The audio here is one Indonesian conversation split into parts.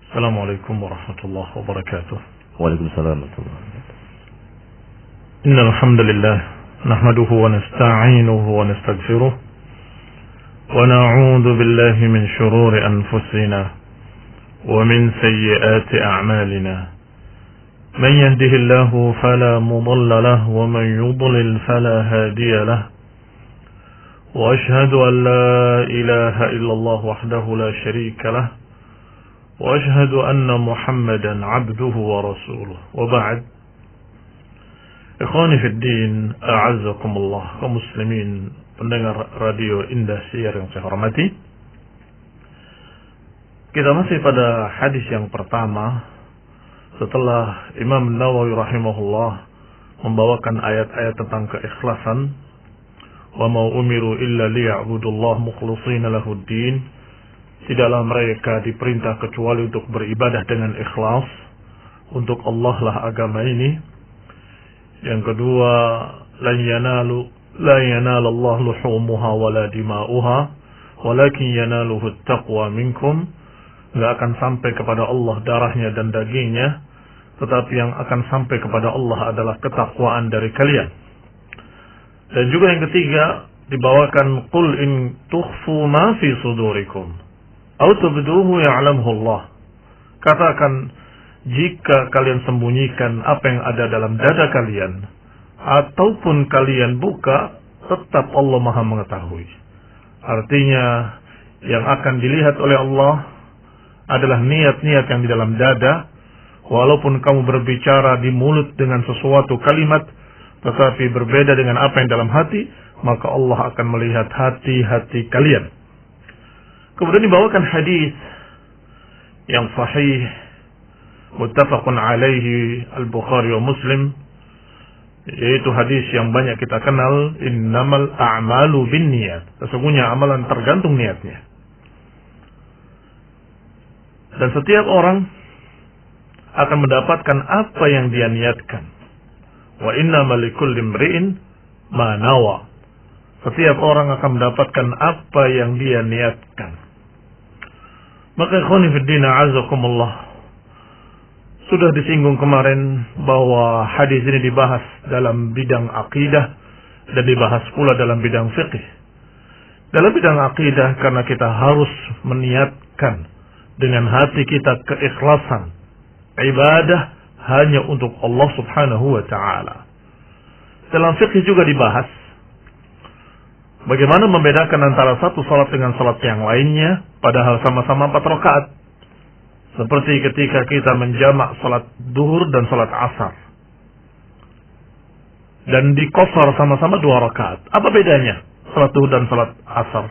Assalamualaikum warahmatullahi wabarakatuh. Waalaikumsalam warahmatullahi wabarakatuh. Innal hamdalillah nahmaduhu wa nasta'inuhu wa nastaghfiruh wa na'udzu billahi min shururi anfusina wa min sayyiati a'malina. Man yahdihillahu fala mudilla lahu wa man yudlil fala hadiya lahu. Wa ashhadu an la ilaha illallah wahdahu la sharika lahu. وأشهد أن محمدا عبده ورسوله وبعد. Ikhwani fi din, a'azzakumullah, kaum muslimin pendengar radio Indah Siar yang saya hormati. Kita masih pada hadis yang pertama setelah Imam Nawawi rahimahullah membawakan ayat-ayat tentang keikhlasan. Wa ma umiru illa liya'budullaha mukhlishina lahud-din. Tidaklah mereka diperintah kecuali untuk beribadah dengan ikhlas. Untuk Allah lah agama ini. Yang kedua, la yanalallahu luhumuha wala dima'uha, walakin yanaluhu taqwa minkum. Enggak akan sampai kepada Allah darahnya dan dagingnya, tetapi yang akan sampai kepada Allah adalah ketakwaan dari kalian. Dan juga yang ketiga, dibawakan qul in tukhfu ma fi sudurikum aw tubduhu ya'lamhu Allah. Katakan, jika kalian sembunyikan apa yang ada dalam dada kalian ataupun kalian buka, tetap Allah Maha mengetahui. Artinya, yang akan dilihat oleh Allah adalah niat-niat yang di dalam dada. Walaupun kamu berbicara di mulut dengan sesuatu kalimat, tetapi berbeda dengan apa yang dalam hati, maka Allah akan melihat hati-hati kalian. Kemudian dibawakan hadis yang sahih, muttafaqun alaihi al-Bukhari wa Muslim, yaitu hadis yang banyak kita kenal, innamal a'malu binniyat. Sesungguhnya amalan tergantung niatnya. Dan setiap orang akan mendapatkan apa yang dia niatkan. Wa innamal likulli imri'in ma nawa. Setiap orang akan mendapatkan apa yang dia niatkan. Maka ikhwani fiddin, a'azakumullah, sudah disinggung kemarin bahwa hadis ini dibahas dalam bidang akidah dan dibahas pula dalam bidang fiqih. Dalam bidang akidah karena kita harus meniatkan dengan hati kita keikhlasan ibadah hanya untuk Allah Subhanahu wa taala. Dalam fiqih juga dibahas bagaimana membedakan antara satu salat dengan salat yang lainnya, padahal sama-sama 4 rakaat. Seperti ketika kita menjamak salat duhur dan salat asar. Dan dikosor sama-sama 2 rakaat. Apa bedanya salat duhur dan salat asar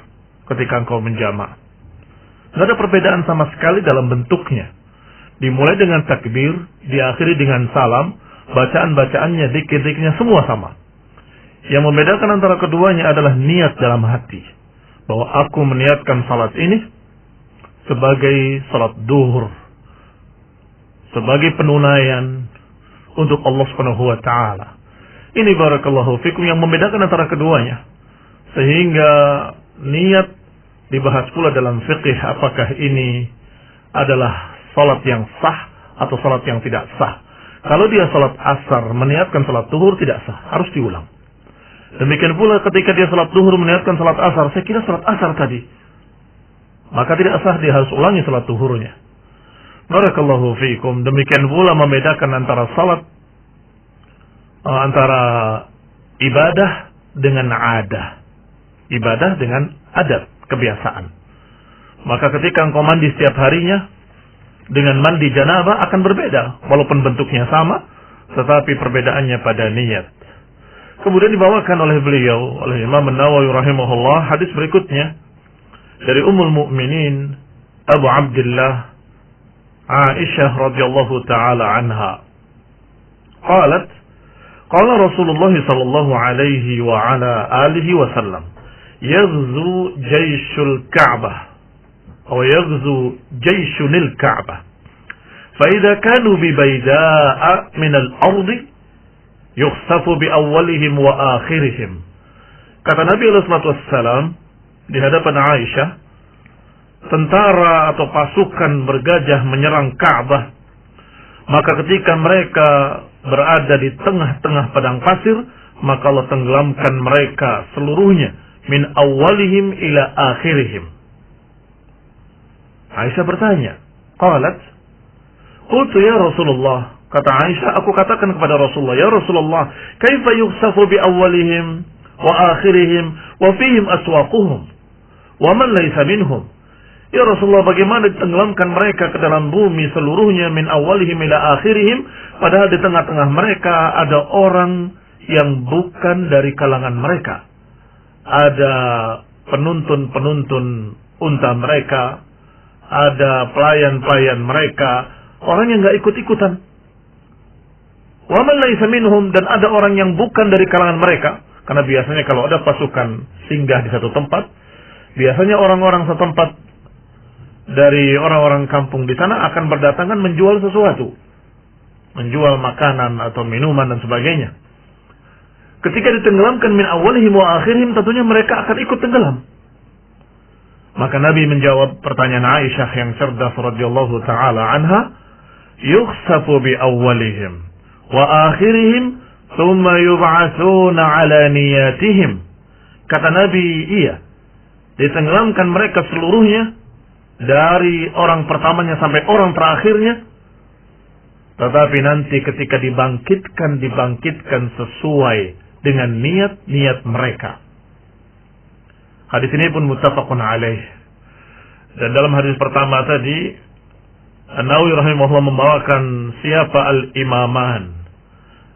ketika engkau menjamak? Tidak ada perbedaan sama sekali dalam bentuknya. Dimulai dengan takbir, diakhiri dengan salam, bacaan-bacaannya, zikir-zikirnya semua sama. Yang membedakan antara keduanya adalah niat dalam hati. Bahwa aku meniatkan salat ini sebagai salat duhur, sebagai penunaian untuk Allah Subhanahu wa taala. Ini barakallahu fikum yang membedakan antara keduanya. Sehingga niat dibahas pula dalam fiqih, apakah ini adalah salat yang sah atau salat yang tidak sah. Kalau dia salat asar meniatkan salat duhur, tidak sah, harus diulang. Demikian pula ketika dia salat duhur meniatkan salat asar, saya kira salat asar tadi, maka tidak sah, dia harus ulangi salat duhurnya. Barakallahu fiikum. Demikian pula membedakan antara salat, antara ibadah dengan adah, ibadah dengan adat, kebiasaan. Maka ketika engkau mandi setiap harinya dengan mandi janabah akan berbeda, walaupun bentuknya sama, tetapi perbedaannya pada niat. Kemudian dibawakan oleh beliau, oleh Imam Nawawi rahimahullah, hadis berikutnya dari Ummul Mukminin Abu Abdullah Aisyah radhiyallahu taala anha. Qalat, qala Rasulullah sallallahu alaihi wa ala alihi wasallam, yaghzu jayshul Ka'bah atau yaghzu jayshunil Ka'bah. Fa idza kanu bi bayda'a min al-ardi yukhsafu bi awwalihim wa akhirihim. Kata Nabi sallallahu alaihi wasallam di hadapan Aisyah, tentara atau pasukan bergajah menyerang Ka'bah, maka ketika mereka berada di tengah-tengah padang pasir, maka Allah tenggelamkan mereka seluruhnya, min awalihim ila akhirihim. Aisyah bertanya, qalat, qultu ya Rasulullah, kata Aisyah, aku katakan kepada Rasulullah, ya Rasulullah, kaifa yukhsafu bi awalihim wa akhirihim wa fihim aswaquhum wa man laysa minhum. Ya Rasulullah, bagaimana ditenggelamkan mereka ke dalam bumi seluruhnya, min awalihim ila akhirihim, padahal di tengah-tengah mereka ada orang yang bukan dari kalangan mereka. Ada penuntun-penuntun unta mereka, ada pelayan-pelayan mereka, orang yang gak ikut-ikutan. Wa man laysa minhum, dan ada orang yang bukan dari kalangan mereka. Karena biasanya kalau ada pasukan singgah di satu tempat, biasanya orang-orang setempat dari orang-orang kampung di sana akan berdatangan menjual sesuatu, menjual makanan atau minuman dan sebagainya. Ketika ditenggelamkan min awalihim wa akhirihim, tentunya mereka akan ikut tenggelam. Maka Nabi menjawab pertanyaan Aisyah yang cerdas radhiyallahu taala anha, yukhsafu bi awwalihim wa akhirihim thumma yub'atsuna ala niyatihim. Kata Nabi, iya, ditenggelamkan mereka seluruhnya, dari orang pertamanya sampai orang terakhirnya, tetapi nanti ketika dibangkitkan sesuai dengan niat-niat mereka. Hadis ini pun muttafaqun alaih. Dan dalam hadis pertama tadi, An-Nawawi rahimahullah membawakan siapa al-imaman.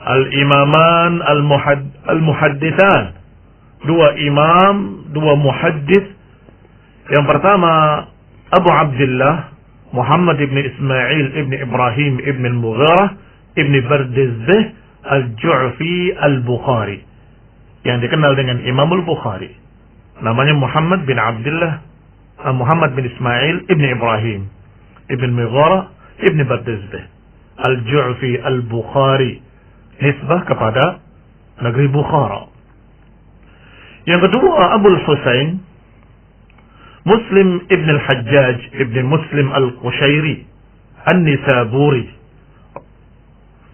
Al-imaman al-muhaddithan. Dua imam, dua muhaddits. Yang pertama Abu Abdullah Muhammad ibn Ismail ibn Ibrahim ibn al-Mughirah ibn Bardizbah al-Ju'fi al-Bukhari, yang dikenal dengan Imam al-Bukhari. Namanya Muhammad bin Abdullah Muhammad bin Ismail ibn Ibrahim ibn Mughirah ibn Bardizbah al-Ju'fi al-Bukhari, nisbah kepada negeri Bukhara. Yang kedua Abu Husain Muslim ibn al-Hajjaj ibn Muslim al-Qushairi An-Nisaburi.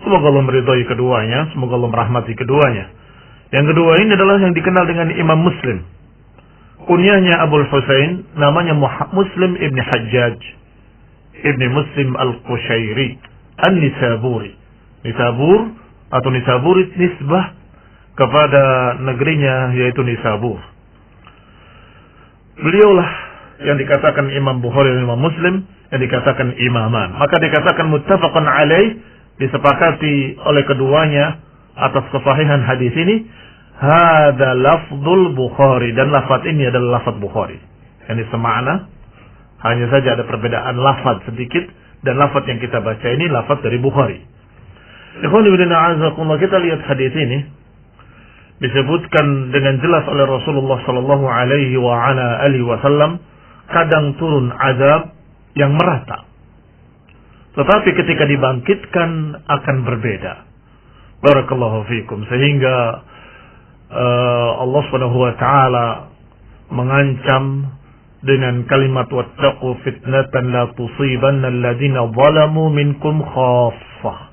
Semoga Allah meridai keduanya, semoga Allah merahmati keduanya. Yang kedua ini adalah yang dikenal dengan Imam Muslim. Kunyahnya Abu Husain, namanya Muslim ibn Hajjaj ibn Muslim al-Qushairi An-Nisaburi. Nisabur atau Nisaburi nisbah kepada negerinya, yaitu Nisabur. Beliaulah yang dikatakan Imam Bukhari dan Imam Muslim, yang dikatakan imaman. Maka dikatakan muttafaqun alaih, disepakati oleh keduanya atas kesahihan hadis ini. Hada lafzul Bukhari, dan lafaz ini adalah lafaz Bukhari. Yang semakna, hanya saja ada perbedaan lafaz sedikit, dan lafaz yang kita baca ini lafaz dari Bukhari. Ikhwan fillah a'azakumullah, kita lihat hadis ini disebutkan dengan jelas oleh Rasulullah sallallahu alaihi wa ala alihi wasallam, kadang turun azab yang merata, tetapi ketika dibangkitkan akan berbeda. Barakallahu fikum. Sehingga Allah Subhanahu wa taala mengancam dengan kalimat wattaqu fitnatan la tusibanna alladziina zalamu minkum khaffah.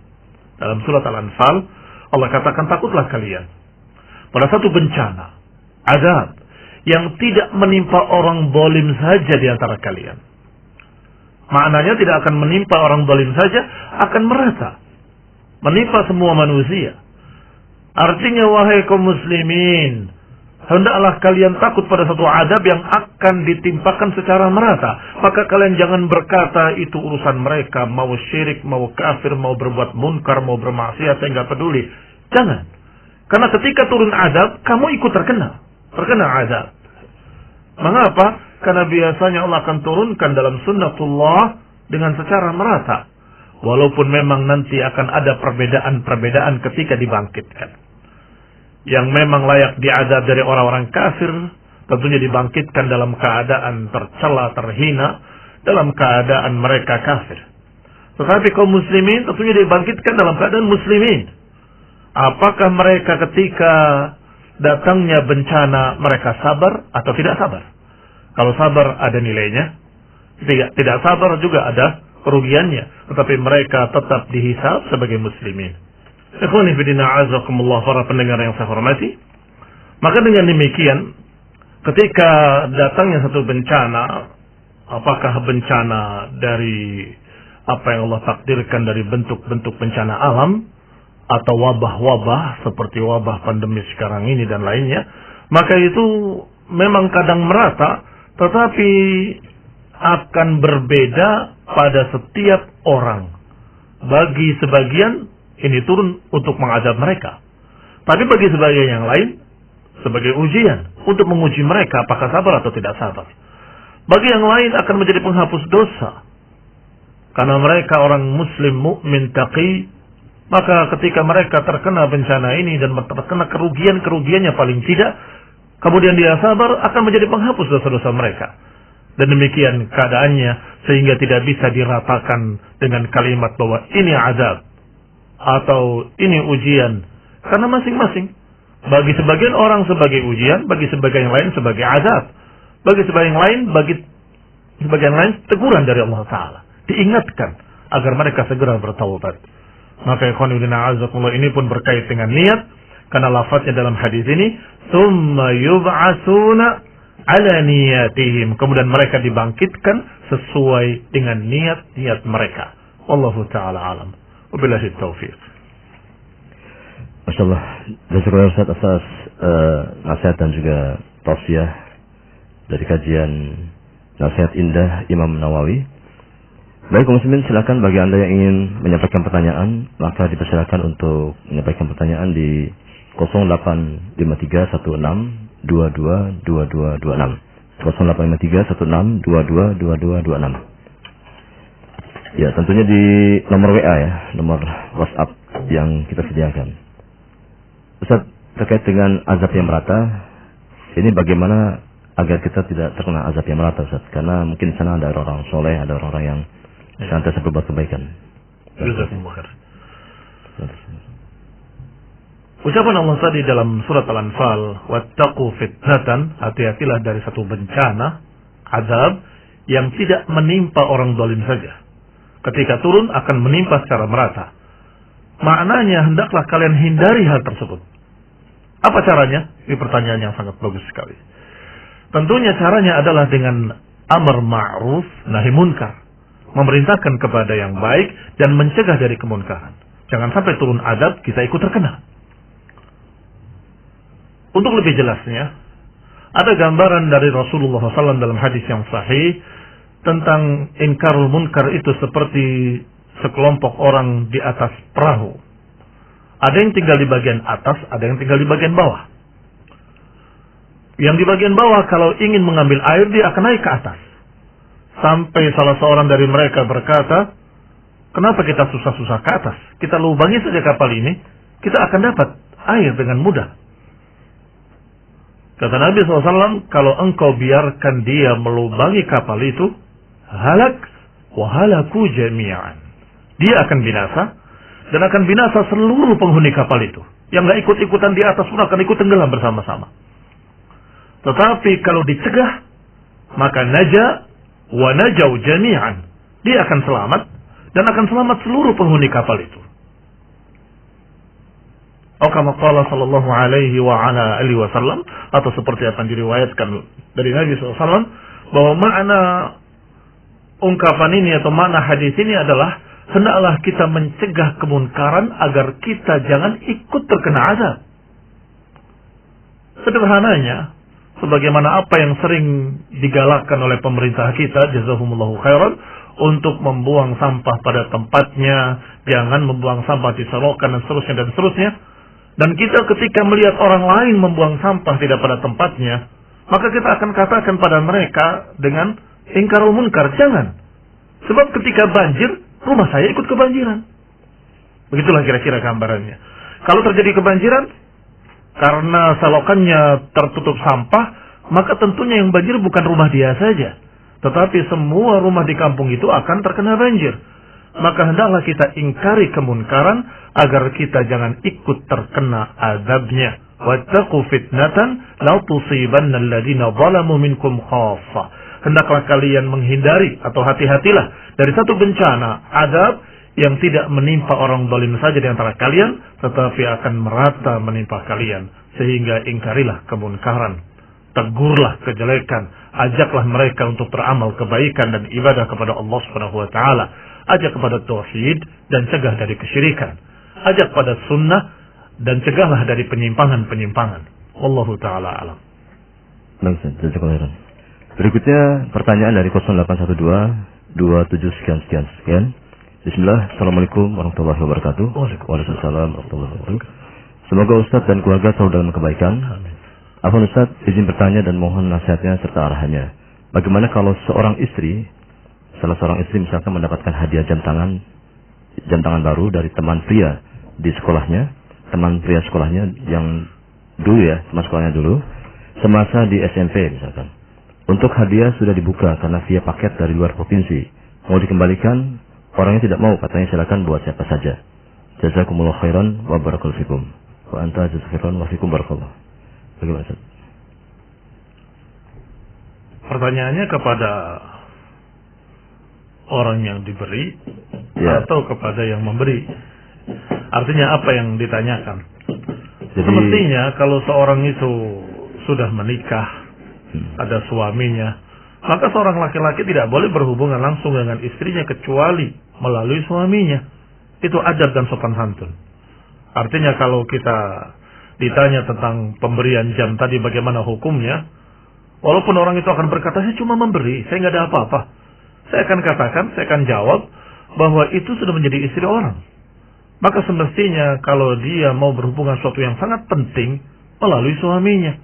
Dalam surat Al-Anfal Allah katakan, takutlah kalian pada satu bencana, azab yang tidak menimpa orang zalim saja di antara kalian. Maknanya tidak akan menimpa orang zalim saja, akan merata, menimpa semua manusia. Artinya, wahai kaum muslimin, hendaklah kalian takut pada satu azab yang akan ditimpakan secara merata. Maka kalian jangan berkata itu urusan mereka, mau syirik, mau kafir, mau berbuat munkar, mau bermaksiat, saya nggak peduli. Jangan. Karena ketika turun azab, kamu ikut terkena azab. Mengapa? Karena biasanya Allah akan turunkan dalam sunnatullah dengan secara merata. Walaupun memang nanti akan ada perbedaan-perbedaan ketika dibangkitkan. Yang memang layak diazab dari orang-orang kafir, tentunya dibangkitkan dalam keadaan tercela, terhina, dalam keadaan mereka kafir. Tetapi kaum muslimin tentunya dibangkitkan dalam keadaan muslimin. Apakah mereka ketika datangnya bencana mereka sabar atau tidak sabar? Kalau sabar ada nilainya, tidak sabar juga ada kerugiannya, tetapi mereka tetap dihisab sebagai muslimin. Ikhwani fillah a'azakumullah, para pendengar yang saya hormati. Maka dengan demikian, ketika datangnya satu bencana, apakah bencana dari apa yang Allah takdirkan dari bentuk-bentuk bencana alam, atau wabah-wabah seperti wabah pandemi sekarang ini dan lainnya, maka itu memang kadang merata, tetapi akan berbeda pada setiap orang. Bagi sebagian ini turun untuk mengadab mereka, tapi bagi sebagian yang lain sebagai ujian untuk menguji mereka apakah sabar atau tidak sabar. Bagi yang lain akan menjadi penghapus dosa, karena mereka orang muslim mukmin taqi. Maka ketika mereka terkena bencana ini dan terkena kerugiannya paling tidak, kemudian dia sabar, akan menjadi penghapus dosa-dosa mereka. Dan demikian keadaannya, sehingga tidak bisa diratakan dengan kalimat bahwa ini azab atau ini ujian. Karena masing-masing, bagi sebagian orang sebagai ujian, bagi sebagian yang lain sebagai azab, bagi sebagian yang lain teguran dari Allah Ta'ala, diingatkan agar mereka segera bertaubat. Maka ikhwanudina azakumullah, ini pun berkait dengan niat, karena lafaznya dalam hadis ini, tsumma yub'atsuna ala niyatihim, kemudian mereka dibangkitkan sesuai dengan niat-niat mereka. Wallahu ta'ala alam. Wabillahi taufiq. Masyaallah, jazakallahu Ustaz atas nasihat dan juga tausiah dari kajian Nasihat Indah Imam Nawawi. Baik kaum muslimin, silakan bagi Anda yang ingin menyampaikan pertanyaan, maka dipersilakan untuk menyampaikan pertanyaan di 085316222226. 085316222226. Ya, tentunya di nomor WA ya, nomor WhatsApp yang kita sediakan. Ustaz, terkait dengan azab yang merata, ini bagaimana agar kita tidak terkena azab yang merata, Ustaz? Karena mungkin di sana ada orang soleh, ada orang-orang yang senantiasa berbuat kebaikan. Jazakumullah khair. Ucapan Allah tadi dalam surat Al-Anfal, wattaqu fitnatan, hati-hatilah dari satu bencana, azab yang tidak menimpa orang zalim saja. Ketika turun akan menimpa secara merata. Maknanya hendaklah kalian hindari hal tersebut. Apa caranya? Ini pertanyaan yang sangat bagus sekali. Tentunya caranya adalah dengan amar ma'ruf nahi munkar. Memerintahkan kepada yang baik dan mencegah dari kemunkaran. Jangan sampai turun adab kita ikut terkena. Untuk lebih jelasnya, ada gambaran dari Rasulullah SAW dalam hadis yang sahih tentang inkarul munkar itu seperti sekelompok orang di atas perahu. Ada yang tinggal di bagian atas, ada yang tinggal di bagian bawah. Yang di bagian bawah kalau ingin mengambil air, dia akan naik ke atas. Sampai salah seorang dari mereka berkata, kenapa kita susah-susah ke atas? Kita lubangi saja kapal ini, kita akan dapat air dengan mudah. Kata Nabi SAW, kalau engkau biarkan dia melubangi kapal itu, halak wa halaku jami'an. Dia akan binasa, dan akan binasa seluruh penghuni kapal itu. Yang gak ikut-ikutan di atas pun akan ikut tenggelam bersama-sama. Tetapi kalau dicegah, maka naja wa najau jami'an. Dia akan selamat, dan akan selamat seluruh penghuni kapal itu. Kama qala sallallahu alaihi wa ala alihi wasallam, atau seperti apa yang diriwayatkan dari Nabi SAW, bahwa makna ungkapan ini atau makna hadis ini adalah hendaklah kita mencegah kemunkaran agar kita jangan ikut terkena azab. Sederhananya, sebagaimana apa yang sering digalakkan oleh pemerintah kita, jazahumullahu khairan, untuk membuang sampah pada tempatnya, jangan membuang sampah di selokan dan seterusnya dan seterusnya. Dan kita ketika melihat orang lain membuang sampah tidak pada tempatnya, maka kita akan katakan pada mereka dengan ingkarul munkar, jangan. Sebab ketika banjir, rumah saya ikut kebanjiran. Begitulah kira-kira gambarannya. Kalau terjadi kebanjiran, karena selokannya tertutup sampah, maka tentunya yang banjir bukan rumah dia saja, tetapi semua rumah di kampung itu akan terkena banjir. Maka hendaklah kita ingkari kemunkaran agar kita jangan ikut terkena azabnya. Wattaqu fitnatan la tusibanna alladziina zalamu minkum khaffah. hendaklah kalian menghindari atau hati-hatilah dari satu bencana, azab yang tidak menimpa orang zalim saja di antara kalian, tetapi akan merata menimpa kalian. Sehingga ingkarilah kemunkaran, tegurlah kejelekan, ajaklah mereka untuk beramal kebaikan dan ibadah kepada Allah Subhanahu wa taala. Ajak kepada tauhid dan cegah dari kesyirikan. Ajak pada sunnah dan cegahlah dari penyimpangan-penyimpangan. Wallahu taala alam. Berikutnya pertanyaan dari 0812 27 sekian. Bismillah. Assalamualaikum warahmatullahi wabarakatuh. Waalaikumsalam warahmatullahi wabarakatuh. Semoga Ustaz dan keluarga selalu dalam kebaikan. Afwan Ustaz, izin bertanya dan mohon nasihatnya serta arahannya. Bagaimana kalau salah seorang istri misalkan mendapatkan hadiah jam tangan baru dari teman pria sekolahnya yang dulu ya, teman sekolahnya dulu, semasa di SMP misalkan. Untuk hadiah sudah dibuka karena via paket dari luar provinsi. Mau dikembalikan, orangnya tidak mau, katanya silakan buat siapa saja. Jazakumullah khairan wa barakallahu fikum. Wa anta jazakumullah wa fikum barakallah. Bagaimana Ustaz? Pertanyaannya kepada orang yang diberi atau kepada yang memberi. Artinya apa yang ditanyakan? Jadi, semestinya kalau seorang itu sudah menikah, ada suaminya, maka seorang laki-laki tidak boleh berhubungan langsung dengan istrinya kecuali melalui suaminya. Itu adab dan sopan santun. Artinya kalau kita ditanya tentang pemberian jam tadi bagaimana hukumnya, walaupun orang itu akan berkata, saya cuma memberi, saya nggak ada apa-apa. Saya akan jawab bahwa itu sudah menjadi istri orang. Maka semestinya kalau dia mau berhubungan sesuatu yang sangat penting melalui suaminya.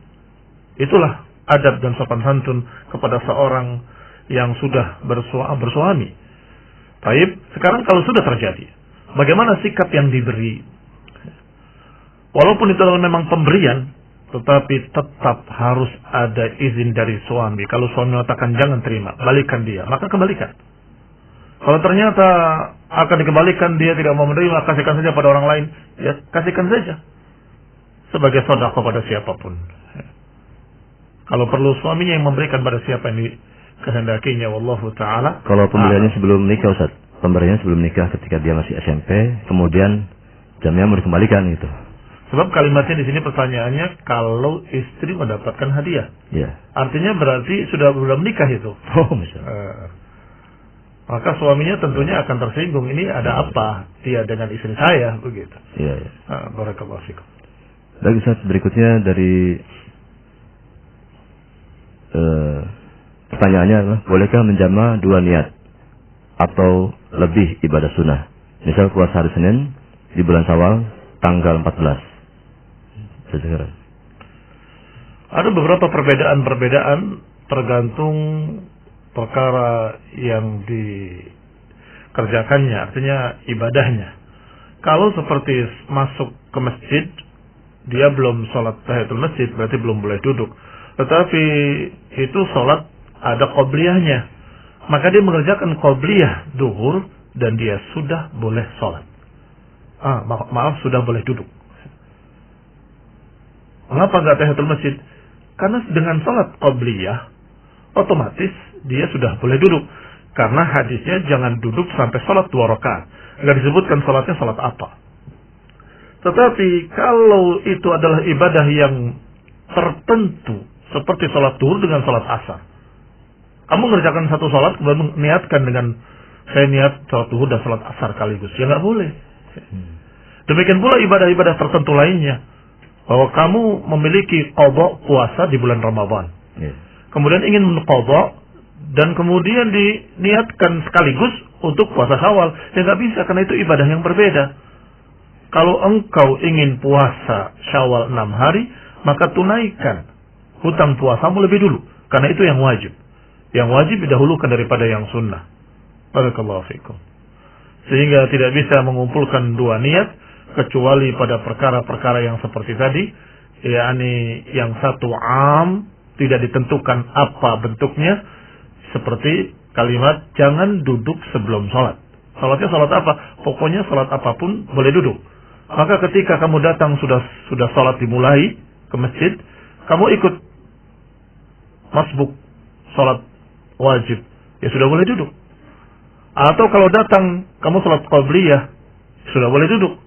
Itulah adab dan sopan santun kepada seorang yang sudah bersuami. Baik, sekarang kalau sudah terjadi, bagaimana sikap yang diberi? Walaupun itu memang pemberian, tetapi tetap harus ada izin dari suami. Kalau suami mengatakan jangan terima, balikan dia, maka kembalikan. Kalau ternyata akan dikembalikan, dia tidak mau menerima, kasihkan saja pada orang lain, ya kasihkan saja sebagai sedekah kepada siapapun. Kalau perlu suaminya yang memberikan pada siapa yang dikehendakinya, wallahu taala. Kalau pemberiannya sebelum nikah Ustaz, pemberiannya sebelum nikah ketika dia masih SMP, kemudian jamnya mau dikembalikan gitu. Sebab kalimatnya di sini pertanyaannya kalau istri mendapatkan hadiah. Ya. Artinya berarti sudah belum nikah itu. Oh, misalnya. Maka suaminya tentunya akan tersinggung. Ini ada apa dia dengan istri saya begitu. Iya. Barakallahu fikum. Baik Ustaz, berikutnya dari pertanyaannya adalah, bolehkah menjama 2 niat atau lebih ibadah sunnah? Misal puasa hari Senin di bulan Syawal tanggal 14. Ada beberapa perbedaan tergantung perkara yang dikerjakannya, artinya ibadahnya. Kalau seperti masuk ke masjid, dia belum sholat tahiyatul masjid, berarti belum boleh duduk. Tetapi itu sholat ada qobliyahnya, maka dia mengerjakan qobliyah duhur dan dia sudah boleh sholat. Maaf, sudah boleh duduk. Mengapa enggak tahiyatul masjid? Karena dengan sholat qobliyah, otomatis dia sudah boleh duduk. Karena hadisnya jangan duduk sampai sholat 2 rakaat. Enggak disebutkan sholatnya sholat apa. Tetapi kalau itu adalah ibadah yang tertentu, seperti sholat duhur dengan sholat asar. Kamu mengerjakan satu sholat, kemudian meniatkan dengan, saya niat sholat duhur dan sholat asar sekaligus. Ya nggak boleh. Demikian pula ibadah-ibadah tertentu lainnya. Bahwa kamu memiliki qadha puasa di bulan Ramadan. Kemudian ingin qadha dan kemudian diniatkan sekaligus untuk puasa Syawal. Ya nggak bisa, karena itu ibadah yang berbeda. Kalau engkau ingin puasa Syawal 6 hari, maka tunaikan hutang puasamu lebih dulu. Karena itu yang wajib. Yang wajib didahulukan daripada yang sunnah. Barakallahu fikum. Sehingga tidak bisa mengumpulkan 2 niat kecuali pada perkara-perkara yang seperti tadi, yakni yang satu tidak ditentukan apa bentuknya, seperti kalimat jangan duduk sebelum sholat. Sholatnya sholat apa? Pokoknya sholat apapun boleh duduk. Maka ketika kamu datang sudah sholat dimulai ke masjid, kamu ikut masbuk sholat wajib, ya sudah boleh duduk. Atau kalau datang kamu salat qabliyah, sudah boleh duduk.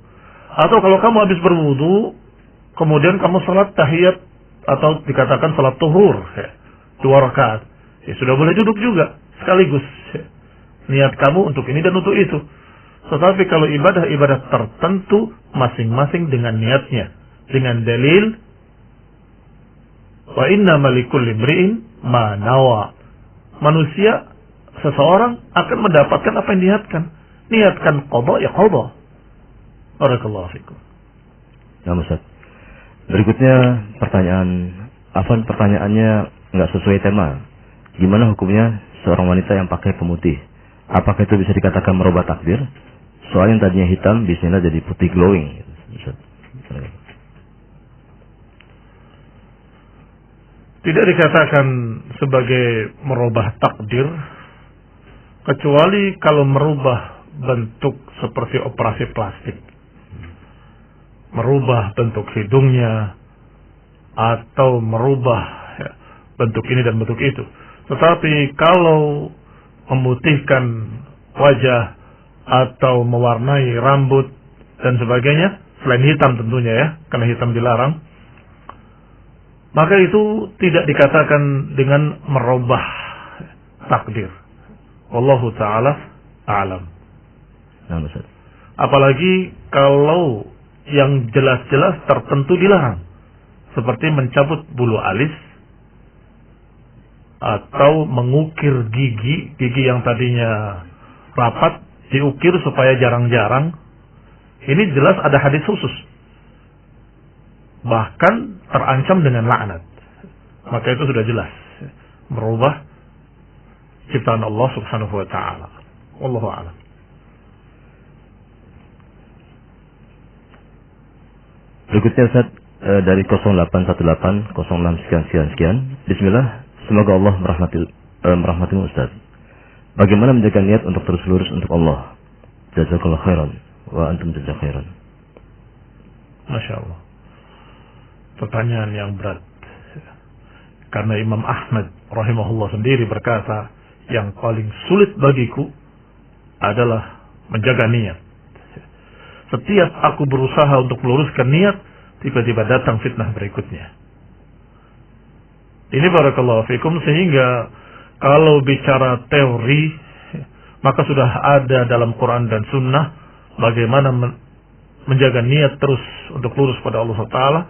Atau kalau kamu habis berwudu, kemudian kamu salat tahiyat atau dikatakan salat tuhur, ya, 2 rakaat, ya sudah boleh duduk juga sekaligus. Ya. Niat kamu untuk ini dan untuk itu. Tetapi kalau ibadah-ibadah tertentu masing-masing dengan niatnya, dengan dalil wa innamal likulli imri'in ma nawa. Manusia, seseorang akan mendapatkan apa yang diniatkan. Niatkan qada, ya qada. Barakallahu fikum. Nah, Ustaz. Berikutnya pertanyaannya nggak sesuai tema. Gimana hukumnya seorang wanita yang pakai pemutih? Apakah itu bisa dikatakan merubah takdir? Soalnya tadinya hitam, bismillah jadi putih glowing. Tidak dikatakan sebagai merubah takdir, kecuali kalau merubah bentuk seperti operasi plastik. Merubah bentuk hidungnya, atau merubah bentuk ini dan bentuk itu. Tetapi kalau memutihkan wajah atau mewarnai rambut dan sebagainya, selain hitam tentunya ya, karena hitam dilarang, maka itu tidak dikatakan dengan merubah takdir. Wallahu ta'ala a'lam. Nah, Ustaz. Apalagi kalau yang jelas-jelas tertentu dilarang, seperti mencabut bulu alis atau mengukir gigi yang tadinya rapat diukir supaya jarang-jarang. Ini jelas ada hadis khusus, bahkan terancam dengan laknat. Maka itu sudah jelas merubah ciptaan Allah Subhanahu wa taala. Wallahu a'lam. Berikutnya Ustaz, dari 0818 06 sekian. Bismillah. Semoga Allah merahmatimu Ustaz. Bagaimana menjaga niat untuk terus lurus untuk Allah? Jazakallahu khairan wa antum jazakallahu khairan. Masya Allah. Pertanyaan yang berat. Karena Imam Ahmad rahimahullah sendiri berkata, yang paling sulit bagiku adalah menjaga niat. Setiap aku berusaha untuk meluruskan niat, tiba-tiba datang fitnah berikutnya. Ini barakallahu fikum, sehingga kalau bicara teori, maka sudah ada dalam Quran dan Sunnah bagaimana menjaga niat terus untuk lurus pada Allah Ta'ala,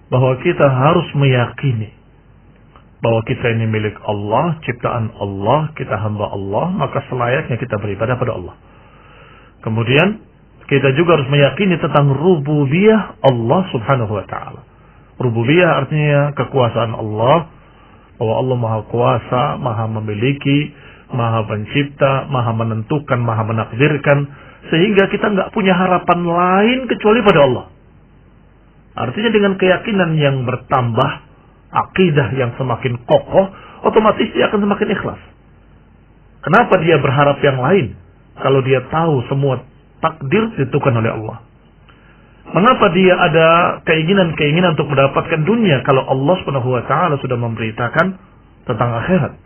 bahwa kita harus meyakini bahwa kita ini milik Allah, ciptaan Allah, kita hamba Allah, maka selayaknya kita beribadah pada Allah. Kemudian kita juga harus meyakini tentang rububiyah Allah Subhanahu wa Ta'ala. Rububiyah artinya kekuasaan Allah, bahwa Allah Maha Kuasa, Maha Memiliki, Maha Pencipta, Maha Menentukan, Maha Menakdirkan, sehingga kita nggak punya harapan lain kecuali pada Allah. Artinya dengan keyakinan yang bertambah, akidah yang semakin kokoh, otomatis dia akan semakin ikhlas. Kenapa dia berharap yang lain kalau dia tahu semua takdir ditentukan oleh Allah? Mengapa dia ada keinginan-keinginan untuk mendapatkan dunia kalau Allah Subhanahu wa taala sudah memberitakan tentang akhirat?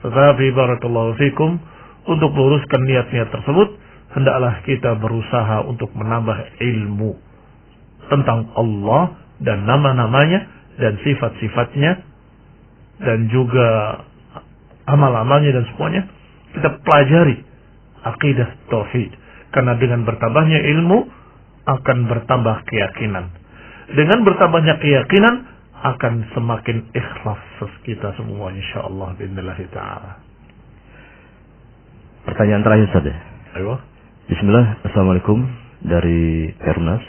Tetapi barakallahu fikum, untuk meluruskan niat-niat tersebut, hendaklah kita berusaha untuk menambah ilmu tentang Allah dan nama-namanya dan sifat-sifatnya dan juga amal-amalnya dan semuanya. Kita pelajari akidah tauhid, karena dengan bertambahnya ilmu akan bertambah keyakinan. Dengan bertambahnya keyakinan akan semakin ikhlas kita semua, insyaallah billahi taala. Pertanyaan terakhir Ustaz. Ayo. Bismillah. Assalamualaikum dari Pernas.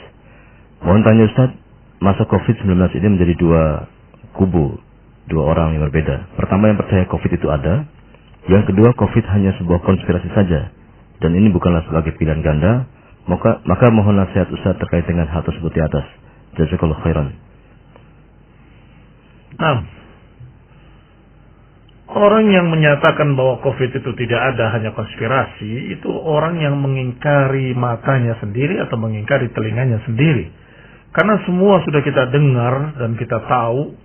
Mohon tanya Ustaz, masa COVID-19 ini menjadi dua kubu, dua orang yang berbeda. Pertama yang percaya COVID itu ada, yang kedua COVID hanya sebuah konspirasi saja, dan ini bukanlah sebagai pilihan ganda. Maka mohon nasihat Ustaz terkait dengan hal tersebut di atas. Jazakallahu khairan. Nah, orang yang menyatakan bahwa COVID itu tidak ada, hanya konspirasi, itu orang yang mengingkari matanya sendiri atau mengingkari telinganya sendiri. Karena semua sudah kita dengar dan kita tahu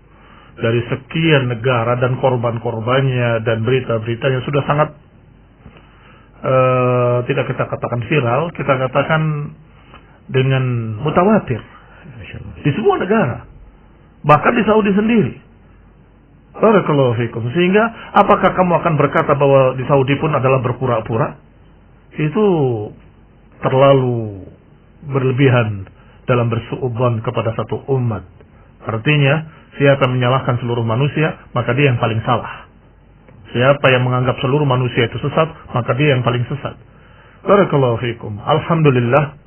dari sekian negara dan korban-korbannya dan berita-beritanya sudah sangat tidak kita katakan viral, kita katakan dengan mutawatir di semua negara, bahkan di Saudi sendiri. Barakallahu fikum. Sehingga apakah kamu akan berkata bahwa di Saudi pun adalah berpura-pura? Itu terlalu berlebihan dalam bersuudzon kepada satu umat. Artinya, siapa yang menyalahkan seluruh manusia, maka dia yang paling salah. Siapa yang menganggap seluruh manusia itu sesat, maka dia yang paling sesat. Barakallahu fikum. Alhamdulillah,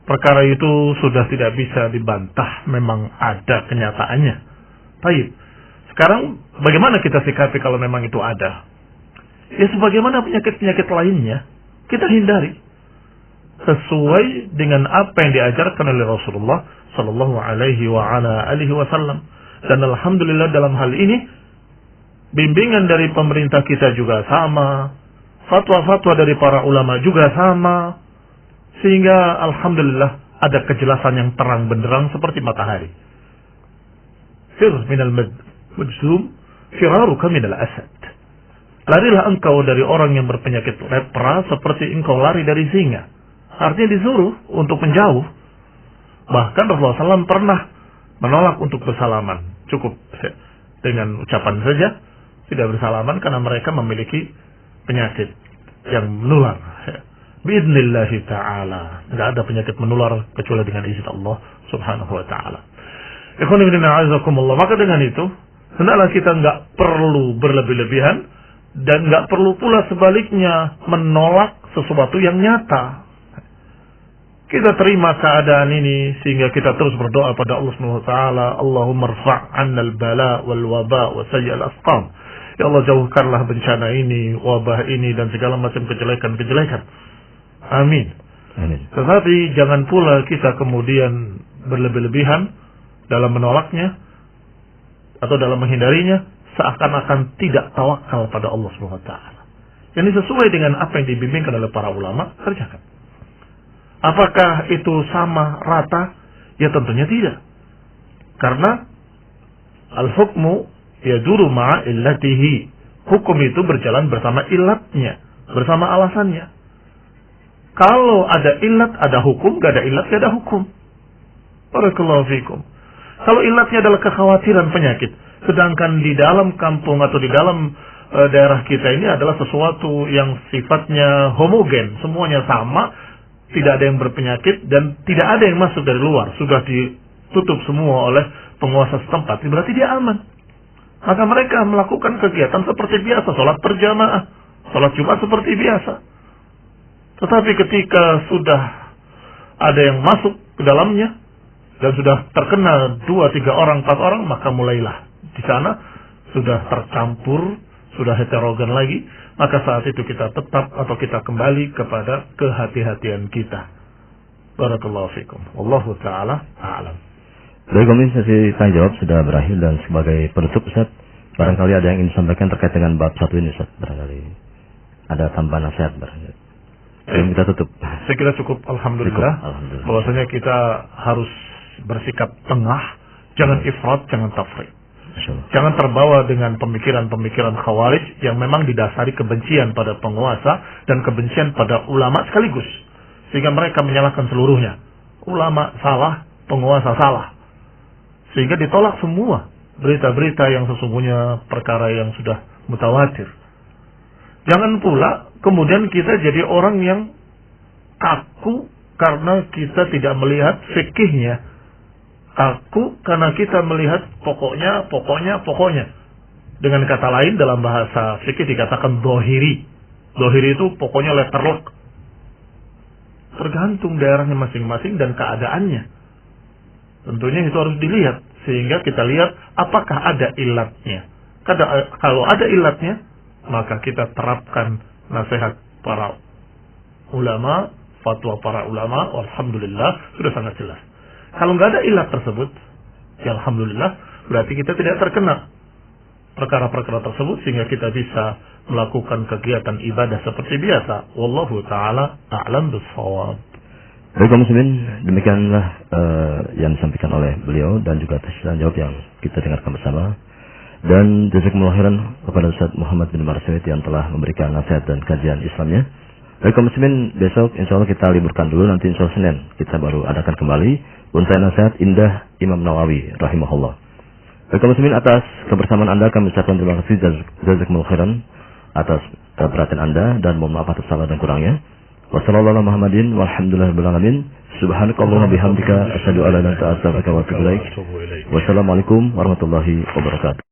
perkara itu sudah tidak bisa dibantah, memang ada kenyataannya. Baik. Sekarang bagaimana kita sikapi kalau memang itu ada? Ya sebagaimana penyakit-penyakit lainnya, kita hindari sesuai dengan apa yang diajarkan oleh Rasulullah sallallahu alaihi wasallam. Dan alhamdulillah dalam hal ini bimbingan dari pemerintah kita juga sama, fatwa-fatwa dari para ulama juga sama, sehingga alhamdulillah ada kejelasan yang terang benderang seperti matahari. Fir minal majzum firaruka minal asad. Larilah engkau dari orang yang berpenyakit lepra seperti engkau lari dari singa. Artinya disuruh untuk menjauh. Bahkan Rasulullah SAW pernah menolak untuk bersalaman. Cukup dengan ucapan saja, tidak bersalaman karena mereka memiliki penyakit yang menular. Biidnillahi ta'ala. Tidak ada penyakit menular kecuali dengan izin Allah subhanahu wa ta'ala. Ikhwan fillah a'azakumullah. Maka dengan itu, hendaklah kita nggak perlu berlebih-lebihan dan nggak perlu pula sebaliknya menolak sesuatu yang nyata. Kita terima keadaan ini sehingga kita terus berdoa pada Allah Subhanahu wa taala, Allahumma rfa' 'anna al-bala wal waba wa sayyi' al-asqam. Ya Allah, jauhkanlah bencana ini, wabah ini dan segala macam kejelekan-kejelekan. Amin. Amin. Tetapi jangan pula kita kemudian berlebih-lebihan dalam menolaknya atau dalam menghindarinya, seakan-akan tidak tawakal pada Allah Subhanahu wa taala. Ini sesuai dengan apa yang dibimbingkan oleh para ulama, kerjakan. Apakah itu sama rata? Ya tentunya tidak. Karena al-hukmu yaduru ma'a illatihi. Hukum itu berjalan bersama ilatnya, bersama alasannya. Kalau ada ilat, ada hukum. Gak ada ilat, gak ada hukum. Barakallahu fikum. Kalau ilatnya adalah kekhawatiran penyakit, sedangkan di dalam kampung atau di dalam daerah kita ini adalah sesuatu yang sifatnya homogen, semuanya sama, tidak ada yang berpenyakit dan tidak ada yang masuk dari luar, sudah ditutup semua oleh penguasa setempat, berarti dia aman. Maka mereka melakukan kegiatan seperti biasa, sholat berjamaah, sholat Jumat seperti biasa. Tetapi ketika sudah ada yang masuk ke dalamnya dan sudah terkena 2, 3 orang, 4 orang, maka mulailah di sana sudah tercampur, sudah heterogen lagi. Maka saat itu kita tetap atau kita kembali kepada kehati-hatian kita. Barakallahu fikum. Wallahu ta'ala a'lam. Baik, sesi tanya jawab sudah berakhir dan sebagai penutup Ustaz, barangkali ada yang ingin disampaikan terkait dengan bab satu ini Ustaz, barangkali ada tambahan nasihat barangkali. Kita tutup. Saya kira cukup, alhamdulillah. Alhamdulillah. Bahwasanya kita harus bersikap tengah, jangan ifrat, jangan tafrit. Jangan terbawa dengan pemikiran-pemikiran khawarij yang memang didasari kebencian pada penguasa dan kebencian pada ulama sekaligus. Sehingga mereka menyalahkan seluruhnya. Ulama salah, penguasa salah. Sehingga ditolak semua berita-berita yang sesungguhnya perkara yang sudah mutawatir. Jangan pula kemudian kita jadi orang yang kaku karena kita tidak melihat fikihnya. Kaku karena kita melihat pokoknya. Dengan kata lain dalam bahasa fikih dikatakan dohiri. Dohiri itu pokoknya letterlock. Tergantung daerahnya masing-masing dan keadaannya. Tentunya itu harus dilihat sehingga kita lihat apakah ada ilatnya. Kalau ada ilatnya, maka kita terapkan nasihat para ulama, fatwa para ulama. Alhamdulillah sudah sangat jelas. Kalau nggak ada ilat tersebut, ya alhamdulillah, berarti kita tidak terkena perkara-perkara tersebut sehingga kita bisa melakukan kegiatan ibadah seperti biasa. Wallahu ta'ala a'lam bis-shawab. Baik kaum muslimin, demikianlah yang disampaikan oleh beliau dan juga atas jawab yang kita dengarkan bersama. Dan jazakumullah khairan kepada Ustaz Muhammad bin Marsyid yang telah memberikan nasihat dan kajian Islamnya. Baik kaum muslimin, besok insya Allah kita liburkan dulu, nanti insya Allah Senin kita baru adakan kembali untayan nasihat indah Imam Nawawi rahimahullah. Baik kaum muslimin, atas kebersamaan Anda kami ucapkan terima kasih, jazakumullah khairan atas perhatian Anda dan mohon maaf atas salah dan kurangnya. Wassallallahu ala Muhammadin walhamdulillahirabbil alamin. Subhanakallahumma bihamdika asyhadu an la ilaha illa anta astaghfiruka wa atubu ilaik. Wassalamualaikum warahmatullahi wabarakatuh.